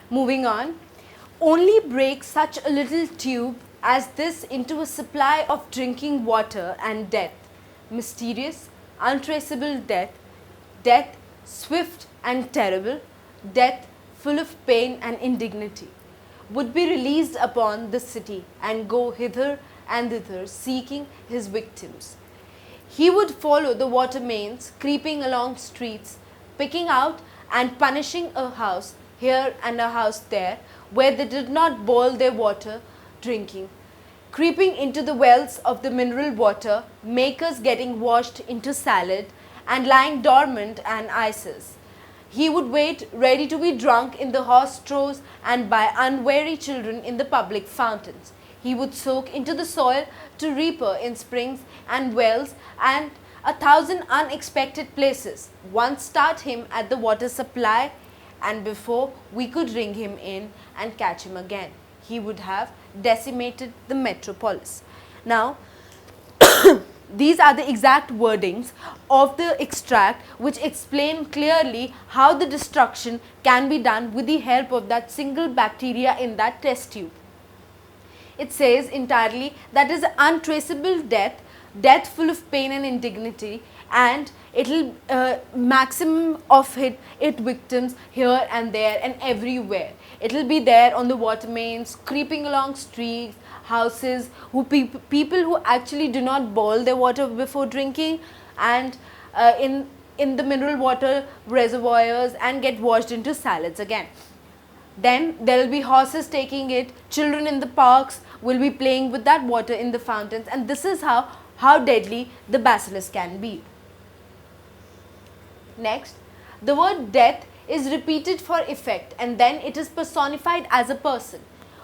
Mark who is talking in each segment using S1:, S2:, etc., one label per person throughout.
S1: Moving on. Only break such a little tube as this into a supply of drinking water and death. Mysterious, untraceable death. Death swift and terrible. Death full of pain and indignity. Would be released upon the city and go hither and thither seeking his victims. He would follow the water mains, creeping along streets, picking out and punishing a house here and a house there, where they did not boil their water, drinking, creeping into the wells of the mineral water, makers getting washed into salad, and lying dormant and ices. He would wait ready to be drunk in the horse troughs and by unwary children in the public fountains. He would soak into the soil to reaper in springs and wells and 1,000 unexpected places. Once start him at the water supply, and before we could ring him in and catch him again, he would have decimated the metropolis. Now, these are the exact wordings of the extract which explain clearly how the destruction can be done with the help of that single bacteria in that test tube. It says entirely that is untraceable death, death full of pain and indignity, and it will maximum of it victims here and there and everywhere. It will be there on the water mains, creeping along streets, houses, people who actually do not boil their water before drinking, and in the mineral water reservoirs and get washed into salads again. Then there will be horses taking it, children in the parks will be playing with that water in the fountains, and this is how deadly the bacillus can be. Next, the word death is repeated for effect, and then it is personified as a person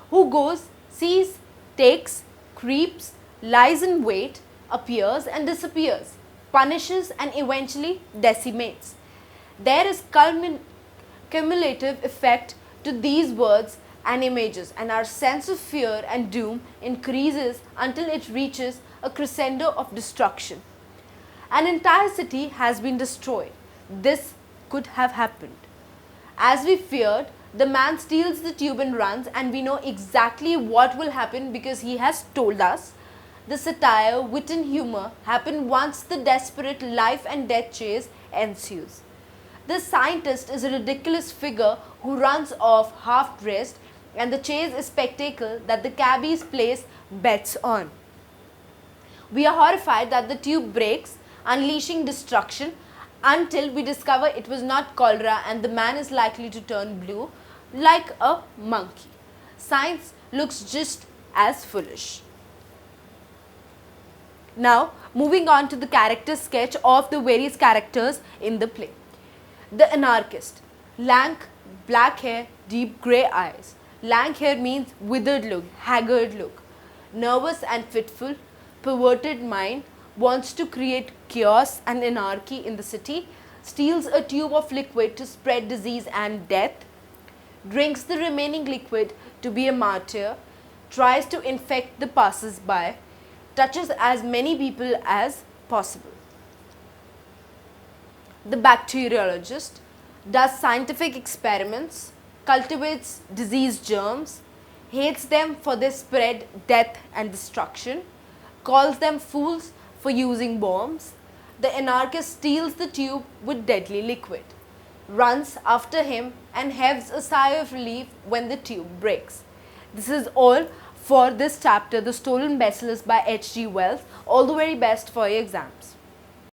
S1: who goes, sees, takes, creeps, lies in wait, appears and disappears, punishes and eventually decimates. There is cumulative effect to these words and images, and our sense of fear and doom increases until it reaches a crescendo of destruction. An entire city has been destroyed. This could have happened. As we feared, the man steals the tube and runs, and we know exactly what will happen because he has told us. The satire, wit and humour happen once the desperate life and death chase ensues. The scientist is a ridiculous figure who runs off half-dressed, and the chase is spectacle that the cabbies place bets on. We are horrified that the tube breaks, unleashing destruction, until we discover it was not cholera and the man is likely to turn blue like a monkey. Science looks just as foolish. Now, moving on to the character sketch of the various characters in the play. The anarchist, lank, black hair, deep grey eyes. Lank hair means withered look, haggard look. Nervous and fitful, perverted mind, wants to create chaos and anarchy in the city, steals a tube of liquid to spread disease and death, drinks the remaining liquid to be a martyr, tries to infect the passers-by, touches as many people as possible. The bacteriologist does scientific experiments, cultivates disease germs, hates them for their spread death and destruction, calls them fools for using bombs. The anarchist steals the tube with deadly liquid, runs after him and heaves a sigh of relief when the tube breaks. This is all for this chapter, The Stolen Bacillus by H.G. Wells. All the very best for your exams.